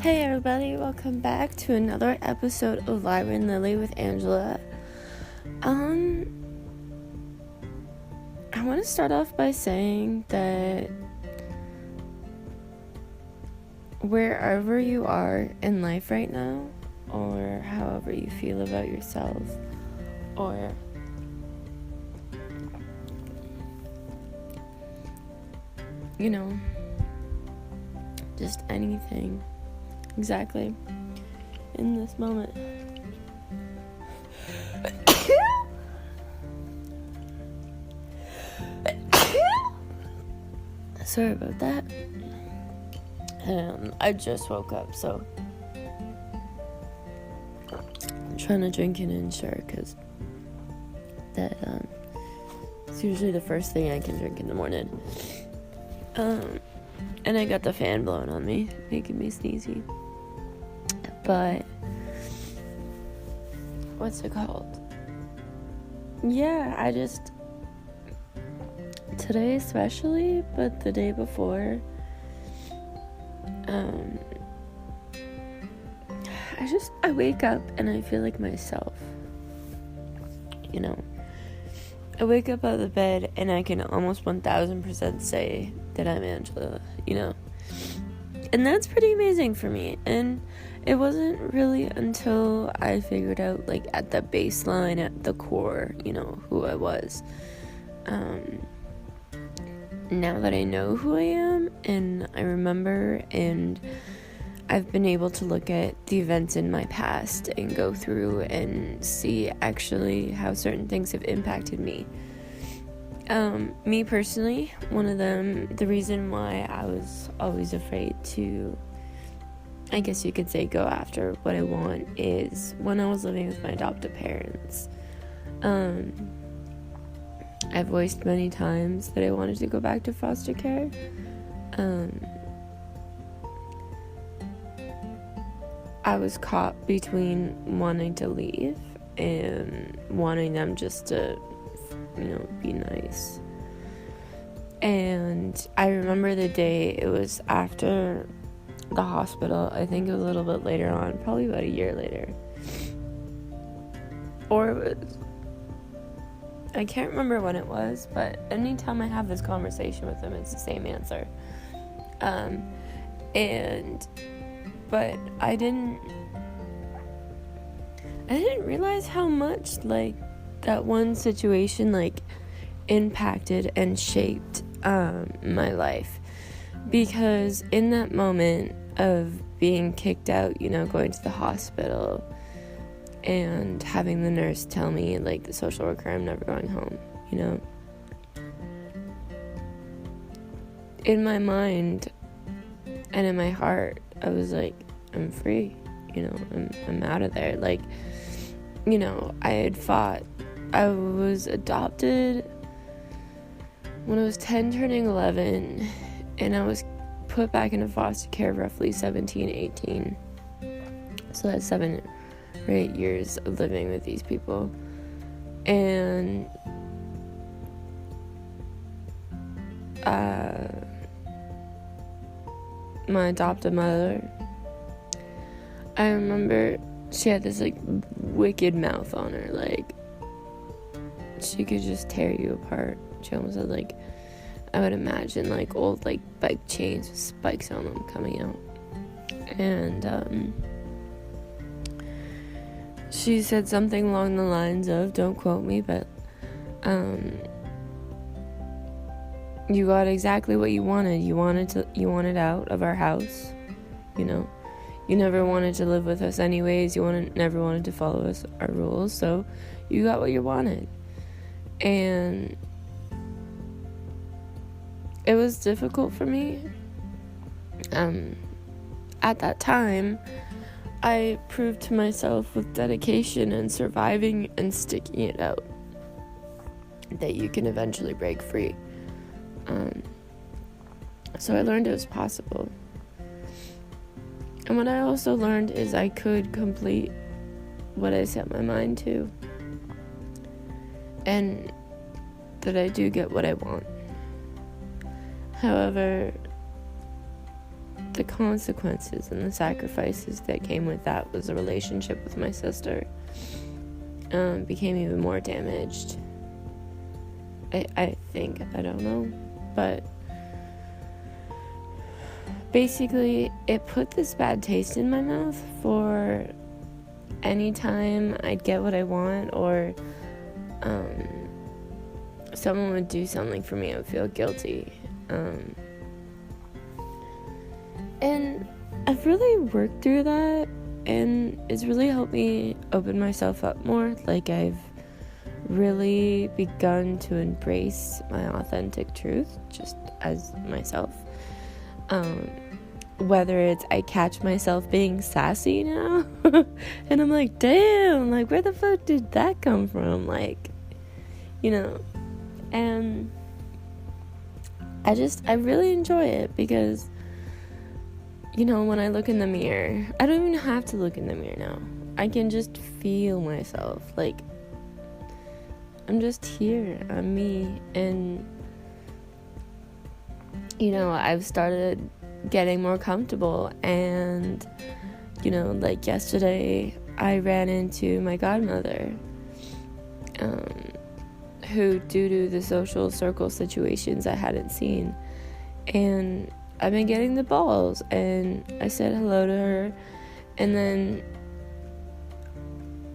Hey everybody, welcome back to another episode of Lyran Lilly with Angela. I want to start off by saying that wherever you are in life right now, or however you feel about yourself, or just anything exactly in this moment. Sorry about that. I just woke up, so I'm trying to drink an Ensure because that it's usually the first thing I can drink in the morning. And I got the fan blowing on me, making me sneezy. But what's it called? Yeah, today especially, but the day before, I wake up and I feel like myself, I wake up out of the bed and I can almost 1000% say that I'm Angela, and that's pretty amazing for me. And it wasn't really until I figured out, at the baseline, at the core, who I was. Now that I know who I am and I remember, and I've been able to look at the events in my past and go through and see actually how certain things have impacted me. Me personally, one of them, the reason why I was always afraid to, I guess you could say, go after what I want is when I was living with my adoptive parents. I've voiced many times that I wanted to go back to foster care. I was caught between wanting to leave and wanting them just to, be nice. And I remember the day, it was after the hospital. I think it was a little bit later on, probably about a year later. Or it was, I can't remember when it was, but anytime I have this conversation with them, it's the same answer. But I didn't realize how much, that one situation, impacted and shaped, my life. Because in that moment of being kicked out, going to the hospital and having the nurse tell me, the social worker, I'm never going home, in my mind and in my heart, I was like, I'm free, I'm out of there. I had fought. I was adopted when I was 10 turning 11, and I was put back into foster care roughly 17, 18. So that's 7 or 8 years of living with these people. And my adopted mother, I remember she had this wicked mouth on her, she could just tear you apart. She almost had I would imagine old bike chains with spikes on them coming out. And she said something along the lines of, don't quote me, but you got exactly what you wanted. You wanted out of our house, You never wanted to live with us anyways. You never wanted to follow our rules, so you got what you wanted. And it was difficult for me. At that time, I proved to myself with dedication and surviving and sticking it out that you can eventually break free. So I learned it was possible. And what I also learned is I could complete what I set my mind to. And that I do get what I want. However, the consequences and the sacrifices that came with that was a relationship with my sister became even more damaged. I think, I don't know, but basically it put this bad taste in my mouth for any time I'd get what I want, or someone would do something for me, I would feel guilty. And I've really worked through that, and it's really helped me open myself up more. Like, I've really begun to embrace my authentic truth just as myself. Whether it's I catch myself being sassy now and I'm like, damn, like, where the fuck did that come from? Like, you know, and I really enjoy it because, you know, when I look in the mirror, I don't even have to look in the mirror now. I can just feel myself. Like, I'm just here. I'm me. And, you know, I've started getting more comfortable. And, you know, like yesterday, I ran into my godmother, who, due to the social circle situations, I hadn't seen. And I've been getting the balls, and I said hello to her, and then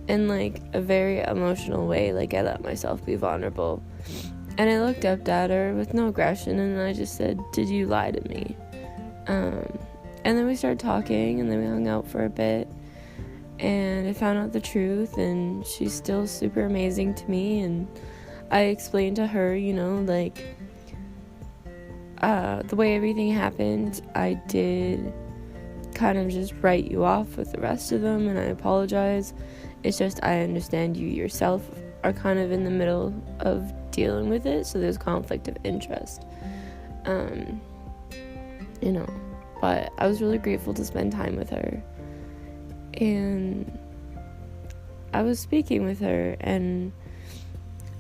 in like a very emotional way, like, I let myself be vulnerable, and I looked up at her with no aggression, and I just said, did you lie to me? And then we started talking, and then we hung out for a bit, and I found out the truth, and she's still super amazing to me. And I explained to her, you know, like, the way everything happened, I did kind of just write you off with the rest of them, and I apologize. It's just, I understand you yourself are kind of in the middle of dealing with it, so there's conflict of interest. You know, but I was really grateful to spend time with her, and I was speaking with her, and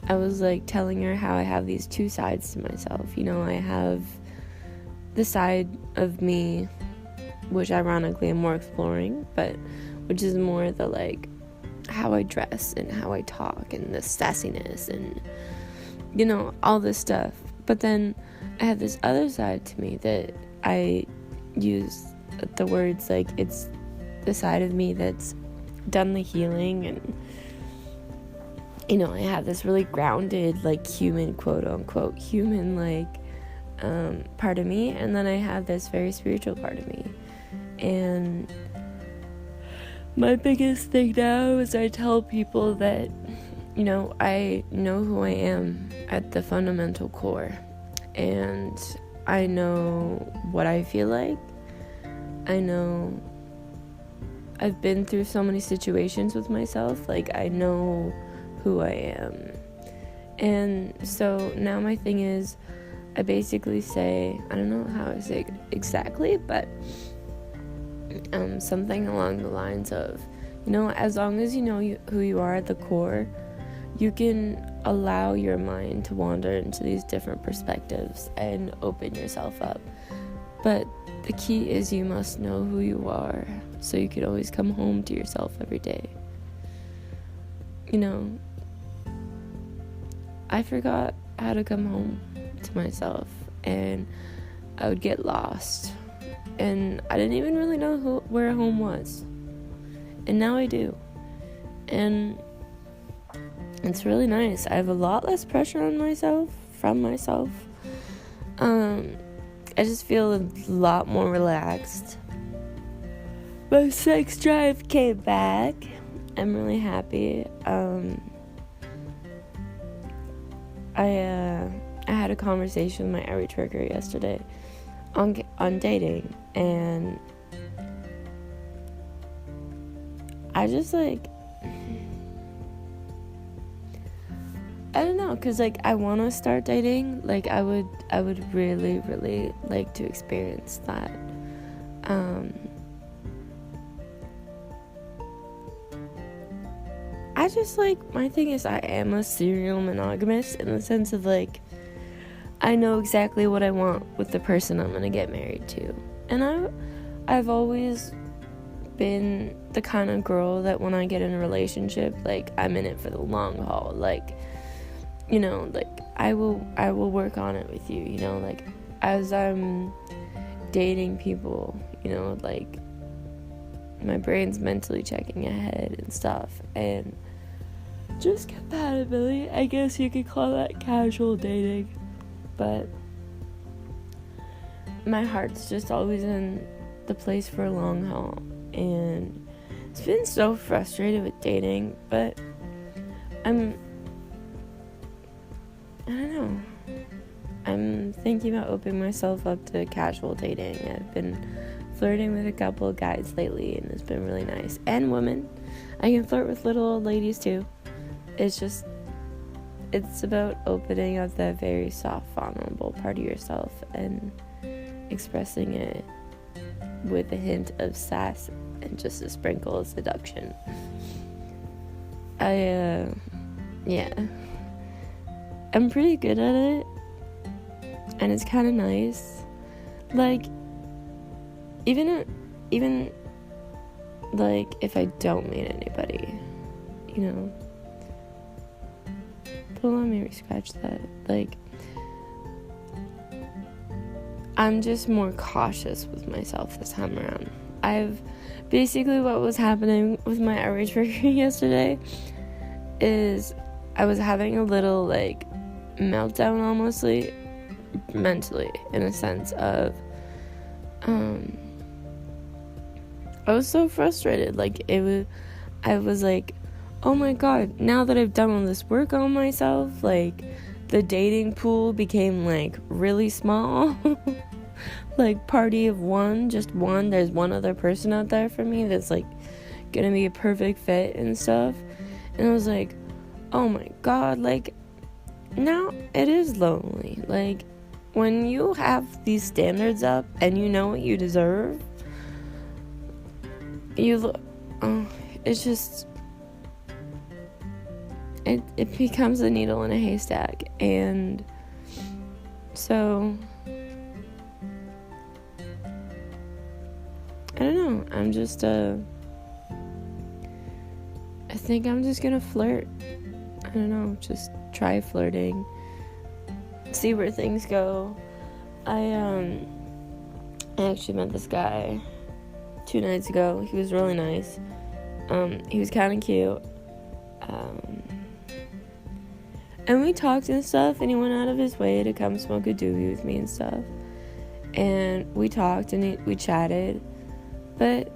I was like telling her how I have these two sides to myself. You know, I have the side of me, which ironically I'm more exploring, but which is more the, like, how I dress and how I talk and the sassiness and, you know, all this stuff. But then I have this other side to me that I use the words, like, it's the side of me that's done the healing, and, you know, I have this really grounded, like, human, quote unquote human, like, part of me, and then I have this very spiritual part of me. And my biggest thing now is I tell people that, you know, I know who I am at the fundamental core, and I know what I feel like. I know I've been through so many situations with myself. Like, I know who I am. And so now my thing is, I basically say, I don't know how I say it exactly, but something along the lines of, you know, as long as you know who you are at the core, you can allow your mind to wander into these different perspectives and open yourself up. But the key is you must know who you are, so you can always come home to yourself every day. You know, I forgot how to come home to myself, and I would get lost, and I didn't even really know where home was, and now I do, and it's really nice. I have a lot less pressure on myself from myself. I just feel a lot more relaxed. My sex drive came back. I'm really happy. I had a conversation with my Ari Trigger yesterday on dating, and I just, like, I don't know, cause, like, I want to start dating. Like, I would really, really like to experience that. I just, like, my thing is, I am a serial monogamist in the sense of, like, I know exactly what I want with the person I'm gonna get married to. And I've always been the kind of girl that when I get in a relationship, like, I'm in it for the long haul. Like, you know, like, I will work on it with you, you know, like, as I'm dating people, you know, like, my brain's mentally checking ahead and stuff, and just compatibility, I guess you could call that casual dating, but my heart's just always in the place for a long haul, and it's been so frustrated with dating, but I don't know, I'm thinking about opening myself up to casual dating. I've been flirting with a couple of guys lately, and it's been really nice, and women. I can flirt with little old ladies too. It's about opening up that very soft, vulnerable part of yourself and expressing it with a hint of sass and just a sprinkle of seduction. I'm pretty good at it, and it's kind of nice. Like, even like, if I don't meet anybody, you know, but let me scratch that. Like, I'm just more cautious with myself this time around. Basically what was happening with my outreach worker yesterday is I was having a little, like, meltdown, almost, like, mentally, in a sense of, I was so frustrated. Like, I was like, oh my god, now that I've done all this work on myself, like, the dating pool became, like, really small. Like, party of one, just one. There's one other person out there for me that's, like, gonna be a perfect fit and stuff. And I was like, oh my god, like, now it is lonely. Like, when you have these standards up and you know what you deserve, it's just, it becomes a needle in a haystack. And so, I don't know, I think I'm just gonna flirt. I don't know, just try flirting, see where things go. I actually met this guy 2 nights ago. He was really nice. He was kind of cute. And we talked and stuff, and he went out of his way to come smoke a doobie with me and stuff. And we talked and we chatted. But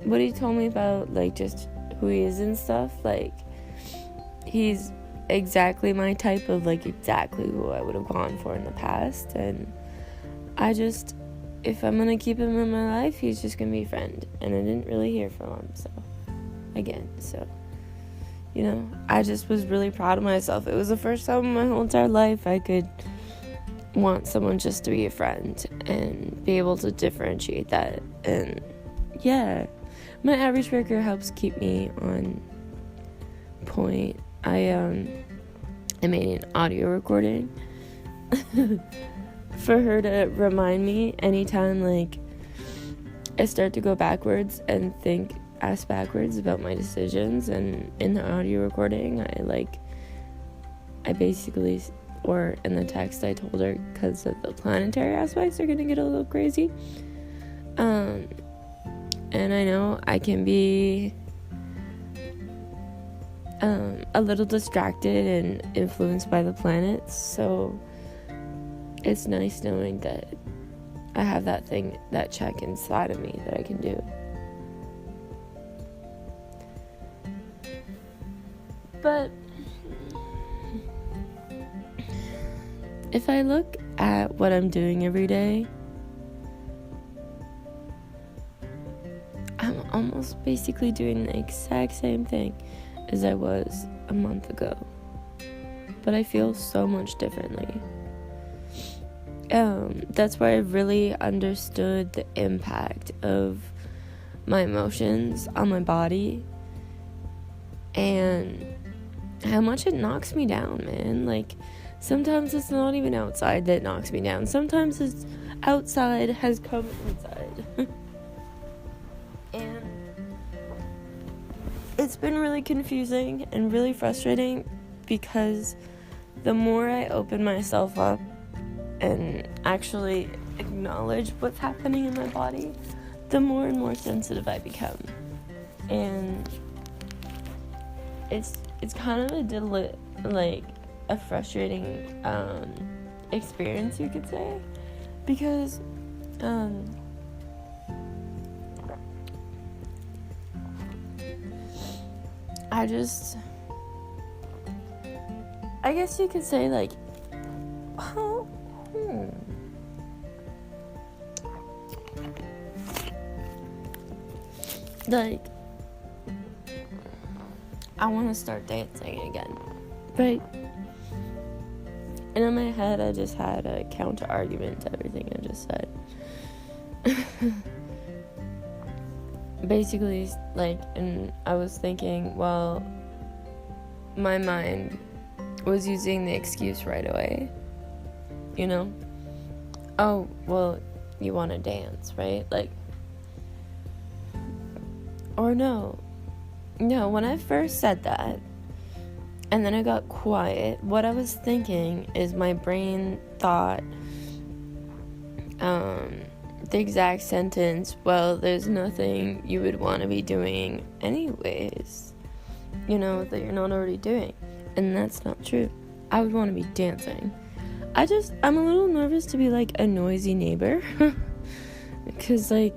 what he told me about, like, just who he is and stuff, like, he's exactly my type of, like, exactly who I would have gone for in the past. And if I'm gonna keep him in my life, he's just gonna be a friend. And I didn't really hear from him, so, you know, I just was really proud of myself. It was the first time in my whole entire life I could want someone just to be a friend and be able to differentiate that. And yeah, my average worker helps keep me on point. I made an audio recording for her to remind me anytime, like, I start to go backwards and ask backwards about my decisions. And in the audio recording, I basically, or in the text, I told her, because of the planetary aspects are gonna get a little crazy, and I know I can be a little distracted and influenced by the planets, so it's nice knowing that I have that check inside of me that I can do. But if I look at what I'm doing every day, I'm almost basically doing the exact same thing as I was a month ago, but I feel so much differently. That's where I really understood the impact of my emotions on my body and how much it knocks me down, man. Like, Sometimes it's not even outside that knocks me down. Sometimes it's outside has come inside. And it's been really confusing and really frustrating because the more I open myself up and actually acknowledge what's happening in my body, the more and more sensitive I become. And it's kind of a frustrating experience, you could say, because I guess you could say I want to start dancing again, right? And in my head, I just had a counter argument to everything I just said. Basically, and I was thinking, well, my mind was using the excuse right away, oh, well, you want to dance, right? Or no, when I first said that, and then I got quiet, what I was thinking is my brain thought the exact sentence, well, there's nothing you would want to be doing anyways, that you're not already doing. And that's not true. I would want to be dancing. I'm a little nervous to be a noisy neighbor because I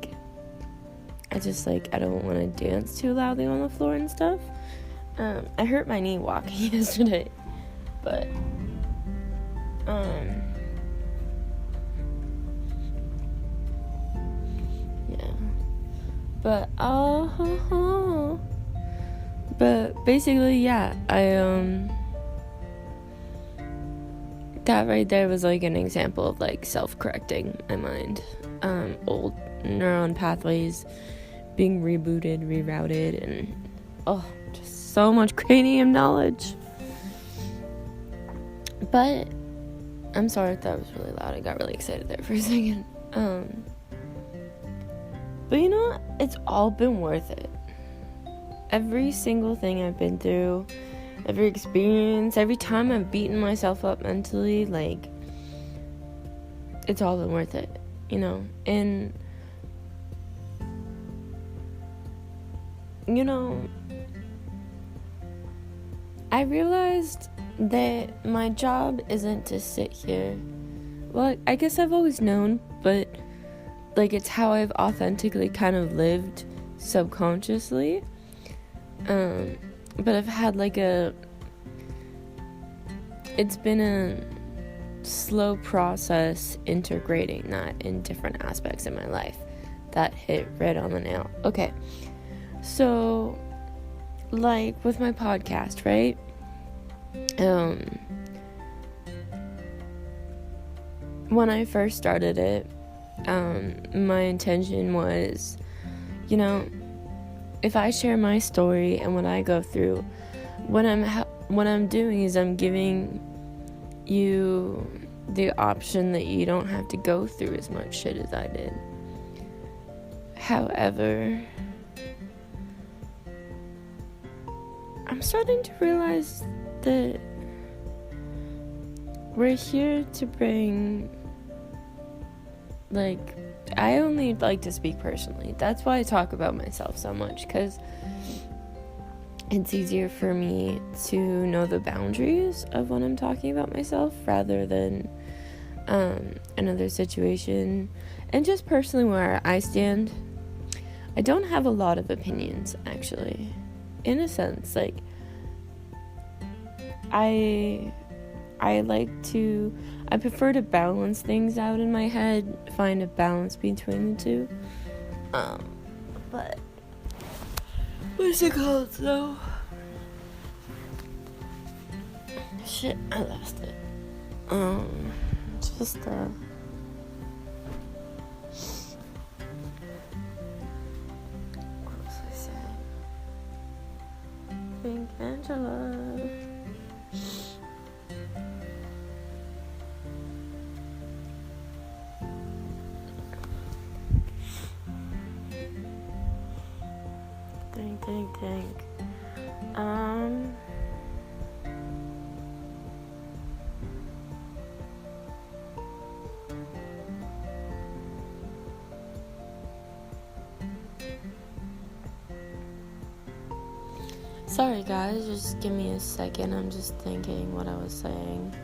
don't want to dance too loudly on the floor and stuff. I hurt my knee walking yesterday, but yeah, but basically, yeah, that right there was an example of self-correcting my mind, old neuron pathways being rebooted, rerouted, and just so much cranium knowledge. But I'm sorry if that was really loud. I got really excited there for a second. But you know what? It's all been worth it. Every single thing I've been through, every experience, every time I've beaten myself up mentally, it's all been worth it, And I realized that my job isn't to sit here. Well, I guess I've always known, but it's how I've authentically kind of lived subconsciously. But I've had it's been a slow process integrating that in different aspects of my life. That hit right on the nail. Okay. So, with my podcast, right? When I first started it, my intention was, if I share my story and what I go through, what I'm doing is I'm giving you the option that you don't have to go through as much shit as I did. However, I'm starting to realize that we're here to bring, I only like to speak personally. That's why I talk about myself so much, because it's easier for me to know the boundaries of when I'm talking about myself rather than another situation. And just personally where I stand, I don't have a lot of opinions, actually. In a sense, I prefer to balance things out in my head, find a balance between the two. But what's it called though? Shit, I lost it. Just what was I saying? Pink Angela. think. Sorry guys, just give me a second. I'm just thinking what I was saying.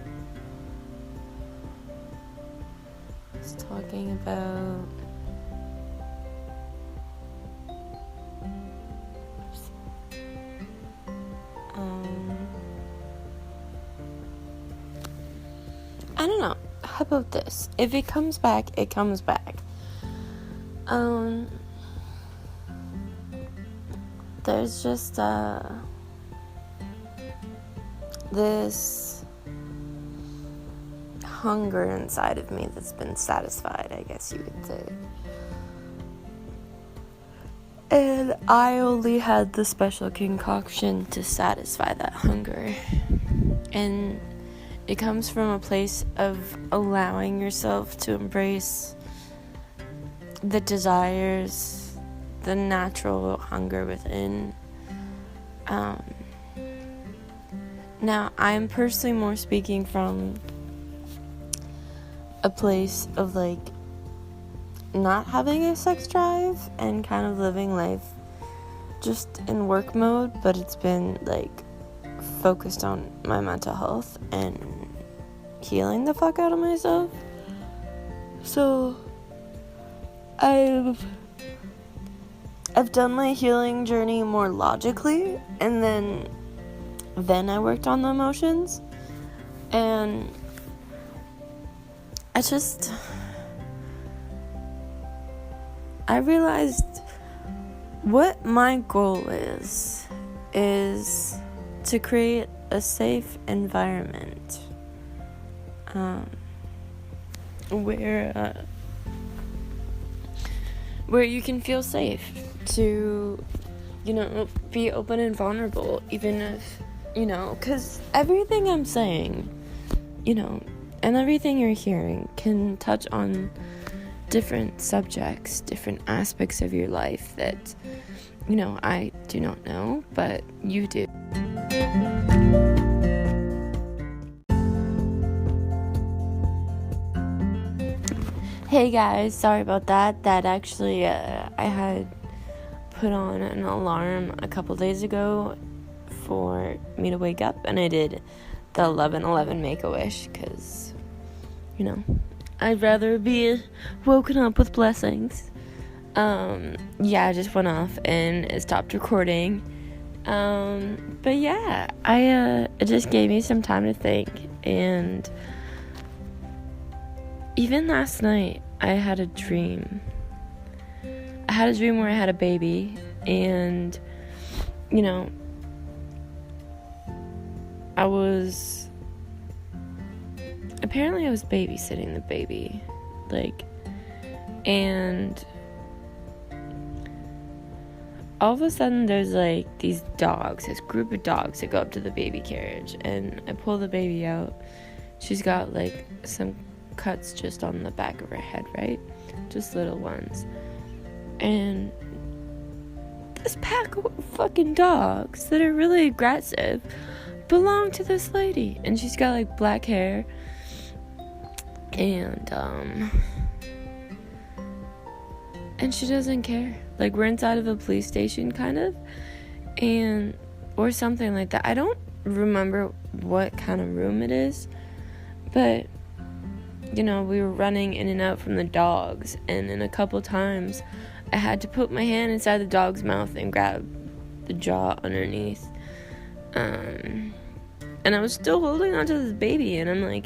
I was talking about I don't know. How about this? If it comes back, it comes back. There's just this hunger inside of me that's been satisfied, I guess you could say. And I only had the special concoction to satisfy that hunger. And it comes from a place of allowing yourself to embrace the desires, the natural hunger within. Now, I'm personally more speaking from a place of, like, not having a sex drive and kind of living life just in work mode, but it's been, like, focused on my mental health and healing the fuck out of myself. So I've done my healing journey more logically, and then I worked on the emotions, and I realized what my goal is to create a safe environment where you can feel safe to, be open and vulnerable, even if, because everything I'm saying, and everything you're hearing can touch on different subjects, different aspects of your life that, I do not know, but you do. Hey guys, sorry about that. That actually, I had put on an alarm a couple days ago for me to wake up, and I did the 11:11 Make-A-Wish, because, I'd rather be woken up with blessings. I just went off and it stopped recording. But yeah, it just gave me some time to think, and even last night, I had a dream. Where I had a baby, and, I was babysitting the baby, and all of a sudden there's, this group of dogs that go up to the baby carriage, and I pull the baby out. She's got, some cuts just on the back of her head, right? Just little ones. And this pack of fucking dogs that are really aggressive belong to this lady, and she's got black hair, and she doesn't care. We're inside of a police station, kind of, or something like that. I don't remember what kind of room it is, but we were running in and out from the dogs, and in a couple times I had to put my hand inside the dog's mouth and grab the jaw underneath, and I was still holding onto this baby, and I'm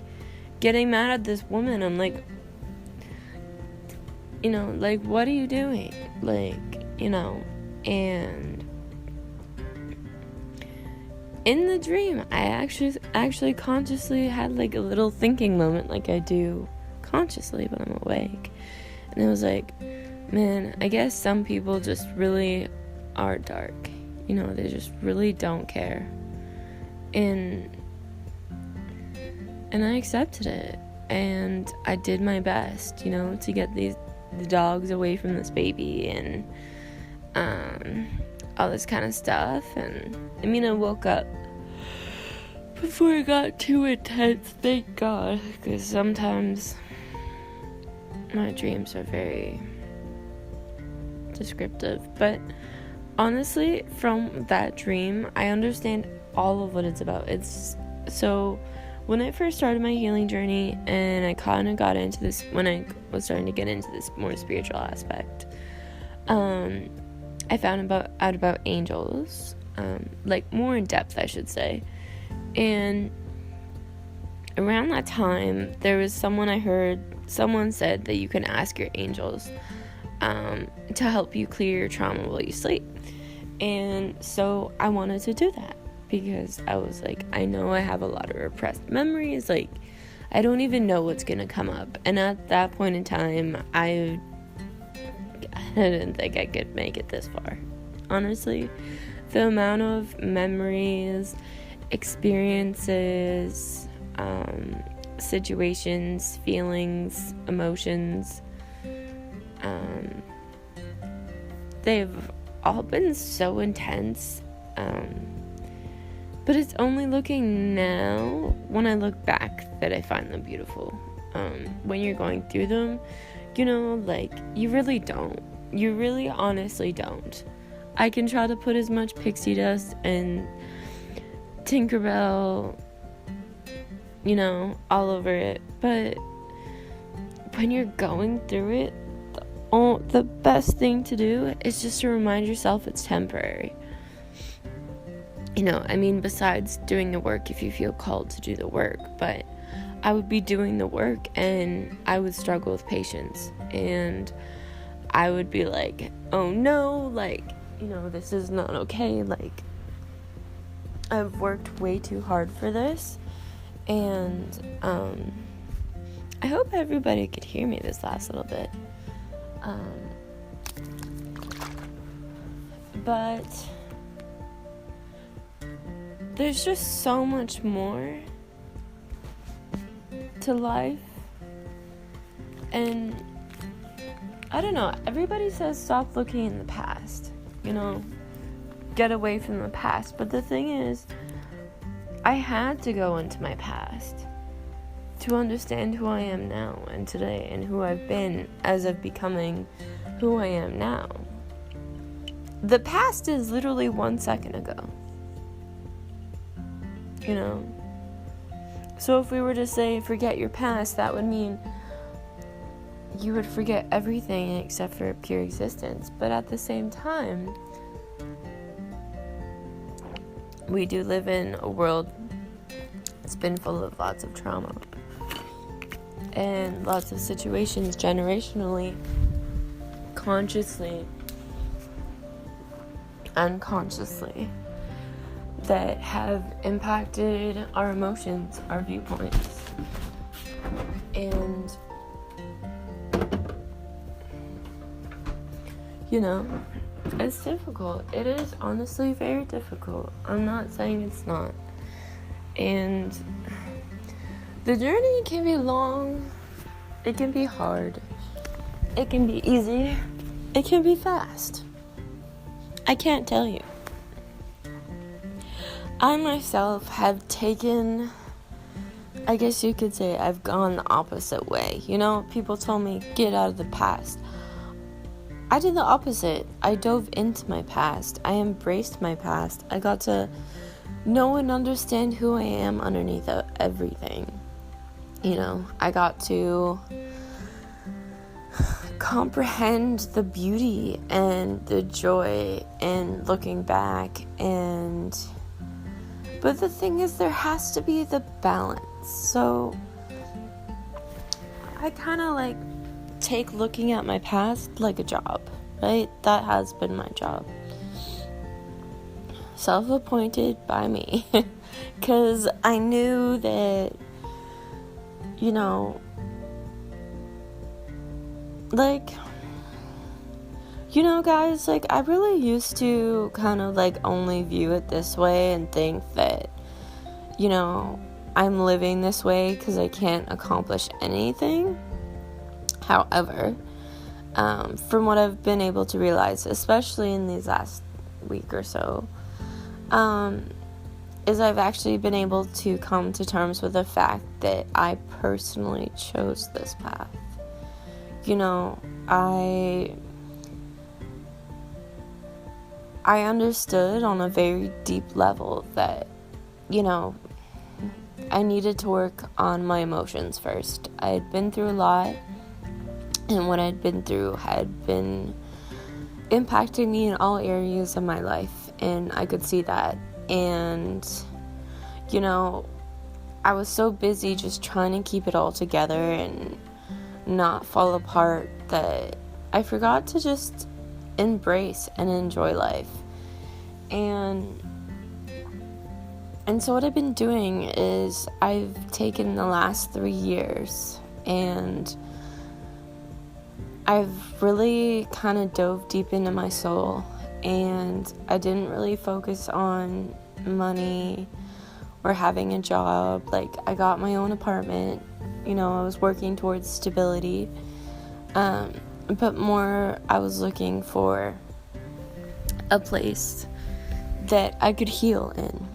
getting mad at this woman. I'm what are you doing? And in the dream, I actually consciously had a little thinking moment, like I do consciously when I'm awake. And it was man, I guess some people just really are dark. They just really don't care. And I accepted it. And I did my best, to get the dogs away from this baby. And all this kind of stuff. And I woke up before it got too intense, thank God, because sometimes my dreams are very descriptive. But honestly, from that dream, I understand all of what it's about. So when I first started my healing journey, and I kind of got into this, when I was starting to get into this more spiritual aspect, I found out about angels, more in depth, I should say. And around that time, there was someone said that you can ask your angels to help you clear your trauma while you sleep. And so I wanted to do that, because I was like, I know I have a lot of repressed memories, I don't even know what's gonna come up. And at that point in time, I didn't think I could make it this far. Honestly, the amount of memories, experiences, situations, feelings, emotions, they've all been so intense, but it's only looking now, when I look back, that I find them beautiful. When you're going through them, you really don't. You really honestly don't. I can try to put as much pixie dust and Tinkerbell, all over it, but when you're going through it, the best thing to do is just to remind yourself it's temporary. Besides doing the work, if you feel called to do the work, but I would be doing the work and I would struggle with patience, and I would be like, oh no, this is not okay, I've worked way too hard for this. And I hope everybody could hear me this last little bit. But there's just so much more to life. And I don't know, everybody says stop looking in the past, get away from the past. But the thing is, I had to go into my past to understand who I am now and today, and who I've been as of becoming who I am now. The past is literally 1 second ago. So if we were to say forget your past, that would mean you would forget everything except for pure existence. But at the same time, we do live in a world that's been full of lots of trauma and lots of situations generationally, consciously, unconsciously, that have impacted our emotions, our viewpoints. And it's difficult. It is honestly very difficult. I'm not saying it's not. And the journey can be long. It can be hard. It can be easy. It can be fast. I can't tell you. I myself have taken, I guess you could say, I've gone the opposite way. People told me, get out of the past. I did the opposite. I dove into my past. I embraced my past. I got to know and understand who I am underneath everything. I got to comprehend the beauty and the joy in looking back. But the thing is, there has to be the balance. So I kind of take looking at my past like a job, right? That has been my job. Self-appointed by me. Because I knew that, guys, I really used to kind of only view it this way and think that, I'm living this way because I can't accomplish anything. However, from what I've been able to realize, especially in these last week or so, is I've actually been able to come to terms with the fact that I personally chose this path. I understood on a very deep level that, I needed to work on my emotions first. I had been through a lot, and what I'd been through had been impacting me in all areas of my life, and I could see that. And, I was so busy just trying to keep it all together and not fall apart that I forgot to just embrace and enjoy life. And so what I've been doing is I've taken the last 3 years and I've really kind of dove deep into my soul, and I didn't really focus on money or having a job. Like, I got my own apartment, I was working towards stability, but more I was looking for a place that I could heal in,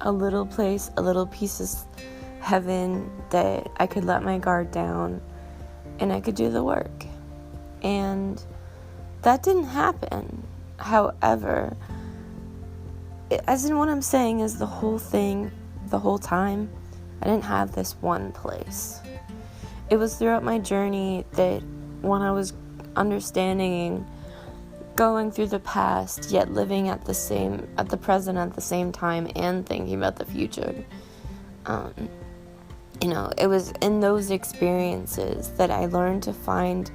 a little place, a little piece of heaven that I could let my guard down and I could do the work. And that didn't happen. However, as in what I'm saying is the whole time, I didn't have this one place. It was throughout my journey that when I was understanding, going through the past, yet living at the present at the same time and thinking about the future. It was in those experiences that I learned to find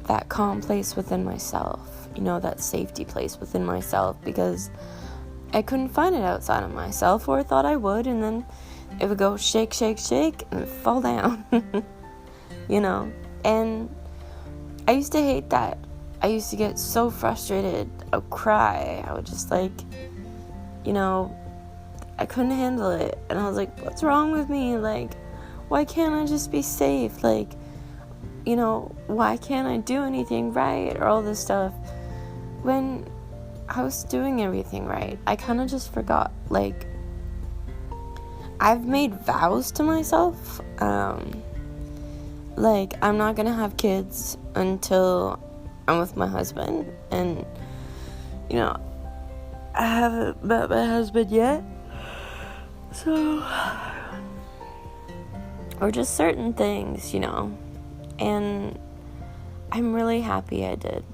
that calm place within myself, that safety place within myself, because I couldn't find it outside of myself, or I thought I would, and then it would go shake, shake, shake, and fall down, and I used to hate that. I used to get so frustrated, I would cry, I would just I couldn't handle it, and I was like, what's wrong with me, why can't I just be safe, why can't I do anything right, or all this stuff, when I was doing everything right. I kind of just forgot, I've made vows to myself, I'm not gonna have kids until I'm with my husband, and, I haven't met my husband yet, so, or just certain things, and I'm really happy I did.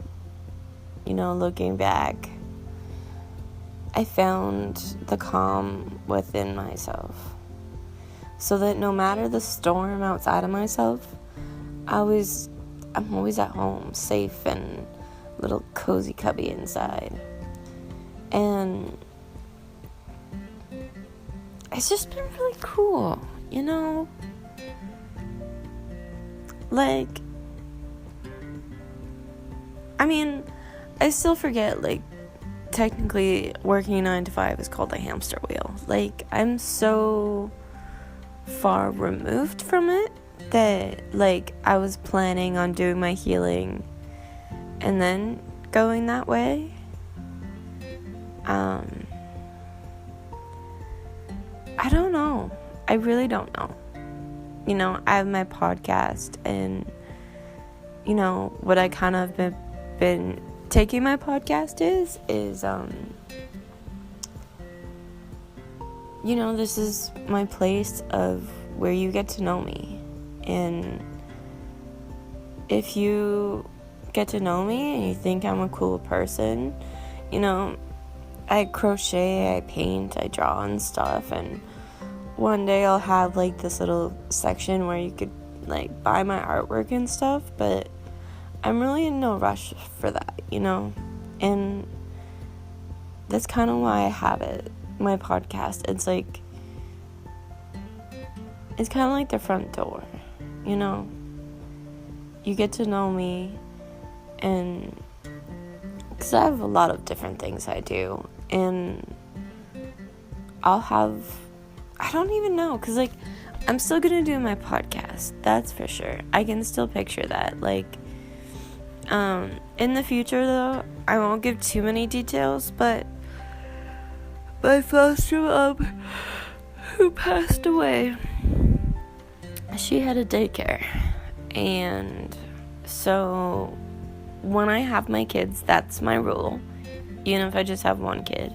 Looking back, I found the calm within myself, so that no matter the storm outside of myself, I'm always at home, safe and little cozy cubby inside. And it's just been really cool, I still forget, technically working 9 to 5 is called a hamster wheel. I'm so far removed from it that, I was planning on doing my healing and then going that way. I don't know. I really don't know. I have my podcast, and, what I kind of been taking my podcast is this is my place of where you get to know me. And if you get to know me and you think I'm a cool person, I crochet, I paint, I draw and stuff, and one day I'll have this little section where you could buy my artwork and stuff, but I'm really in no rush for that, and that's kind of why I have it, my podcast. It's it's kind of like the front door, you get to know me, and because I have a lot of different things I do, and I don't even know, because I'm still gonna do my podcast, that's for sure. I can still picture that, In the future, though, I won't give too many details, but my foster mom, who passed away, she had a daycare. And so when I have my kids, that's my rule. Even if I just have one kid,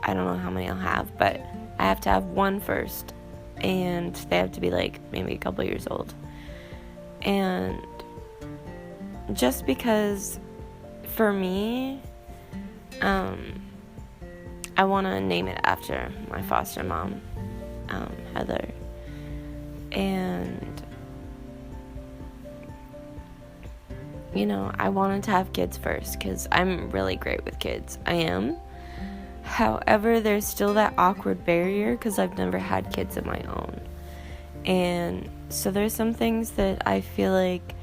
I don't know how many I'll have, but I have to have one first, and they have to be like maybe a couple years old. And just because for me, I want to name it after my foster mom, Heather. And I wanted to have kids first because I'm really great with kids. I am. However, there's still that awkward barrier because I've never had kids of my own. And so there's some things that I feel like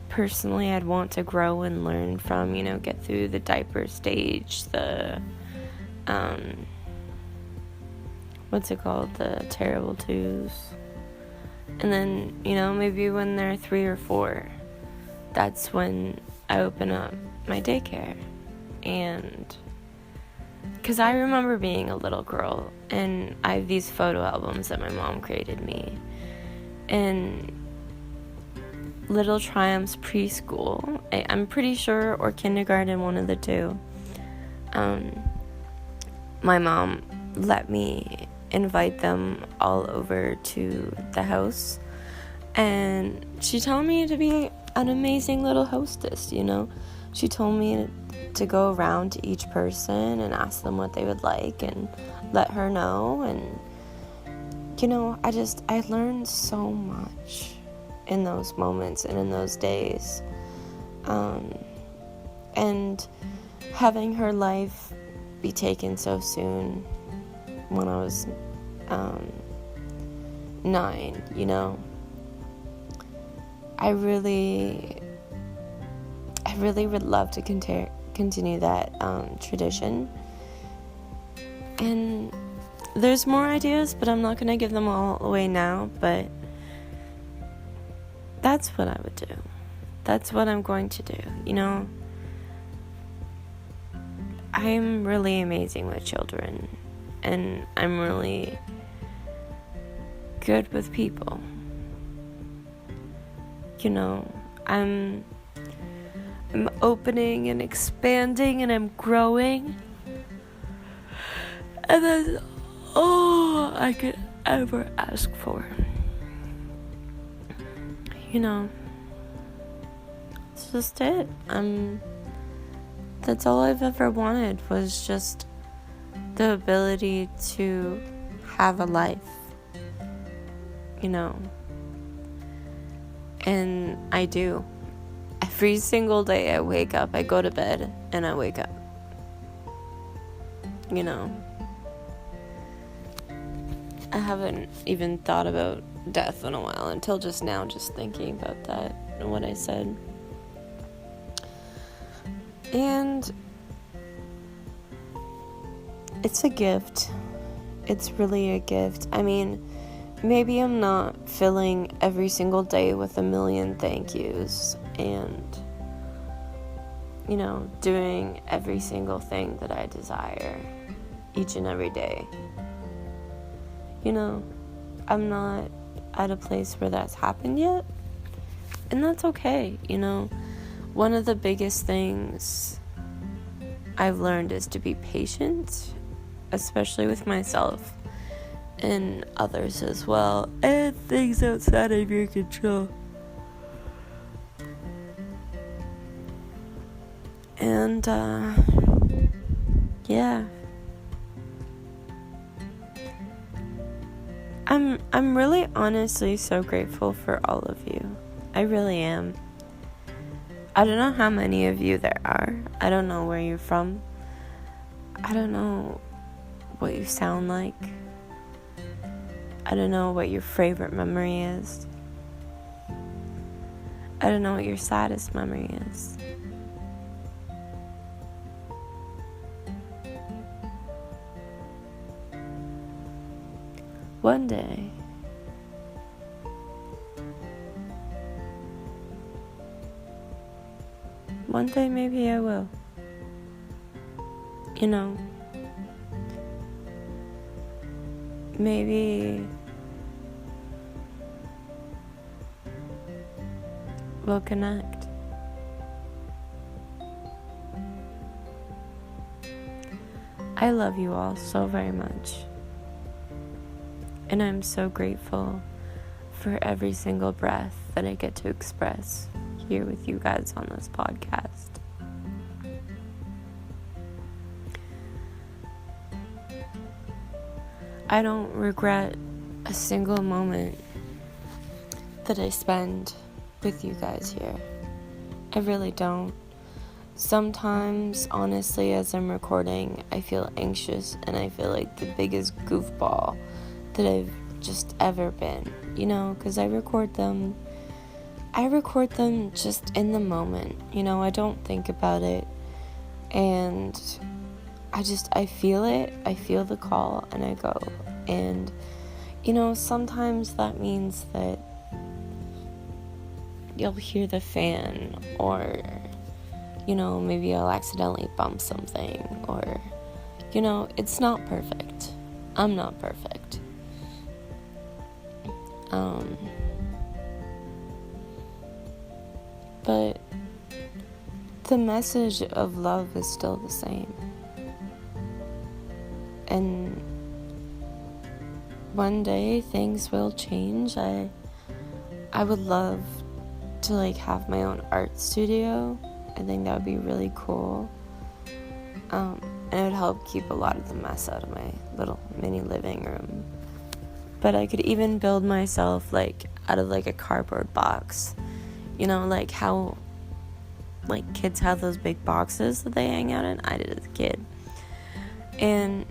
personally I'd want to grow and learn from, get through the diaper stage, the, what's it called? The terrible twos. And then, maybe when they're 3 or 4, that's when I open up my daycare. And because I remember being a little girl, and I have these photo albums that my mom created me. And Little Triumphs preschool, I'm pretty sure, or kindergarten, one of the two. My mom let me invite them all over to the house, and she told me to be an amazing little hostess. She told me to go around to each person and ask them what they would like and let her know. And I learned so much in those moments and in those days, and having her life be taken so soon when I was 9, I really would love to continue that tradition. And there's more ideas, but I'm not going to give them all away now. But that's what I would do. That's what I'm going to do. I'm really amazing with children, and I'm really good with people. I'm opening and expanding, and I'm growing, and that's all I could ever ask for. It's just it. That's all I've ever wanted, was just the ability to have a life, and I do. Every single day I wake up, I go to bed, and I wake up, I haven't even thought about death in a while until just now, just thinking about that and what I said. And it's a gift. It's really a gift. Maybe I'm not filling every single day with a million thank yous and, doing every single thing that I desire each and every day. I'm not at a place where that's happened yet, and that's okay. One of the biggest things I've learned is to be patient, especially with myself and others as well, and things outside of your control. And yeah, I'm really honestly so grateful for all of you. I really am. I don't know how many of you there are. I don't know where you're from. I don't know what you sound like. I don't know what your favorite memory is. I don't know what your saddest memory is. One day, one day maybe I will. You know, maybe we'll connect. I love you all so very much. And I'm so grateful for every single breath that I get to express here with you guys on this podcast. I don't regret a single moment that I spend with you guys here. I really don't. Sometimes, honestly, as I'm recording, I feel anxious and I feel like the biggest goofball that I've just ever been, you know, because I record them just in the moment, you know. I don't think about it, and I feel it, I feel the call, and I go. And, you know, sometimes that means that you'll hear the fan, or, you know, maybe I'll accidentally bump something, or, you know, it's not perfect. I'm not perfect. But the message of love is still the same. And one day things will change. I would love to like have my own art studio. I think that would be really cool. And it would help keep a lot of the mess out of my little mini living room. But I could even build myself like out of like a cardboard box. You know, like how like kids have those big boxes that they hang out in. I did as a kid. And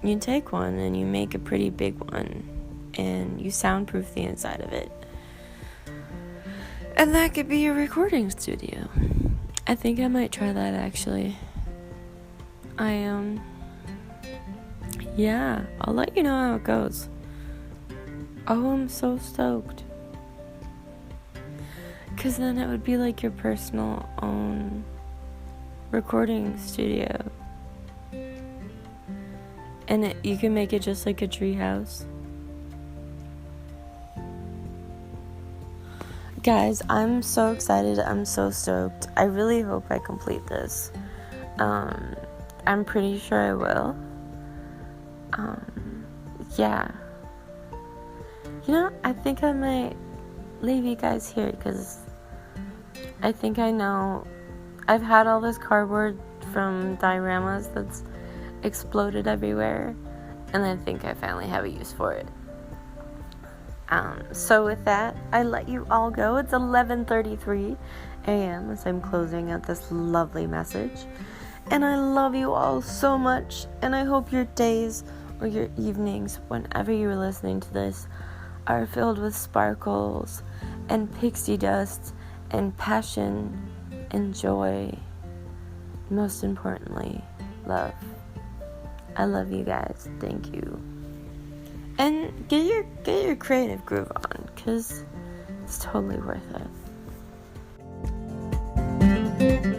you take one and you make a pretty big one and you soundproof the inside of it. And that could be your recording studio. I think I might try that actually. Yeah, I'll let you know how it goes. Oh, I'm so stoked. Because then it would be like your personal own recording studio. And you can make it just like a tree house. Guys, I'm so excited. I'm so stoked. I really hope I complete this. I'm pretty sure I will. Yeah. You know, I think I might leave you guys here because I think I know I've had all this cardboard from dioramas that's exploded everywhere, and I think I finally have a use for it. So with that, I let you all go. It's 11:33 a.m. as I'm closing out this lovely message. And I love you all so much, and I hope your days or your evenings, whenever you're listening to this, are filled with sparkles and pixie dust and passion and joy. Most importantly, love. I love you guys. Thank you. And get your creative groove on, because it's totally worth it.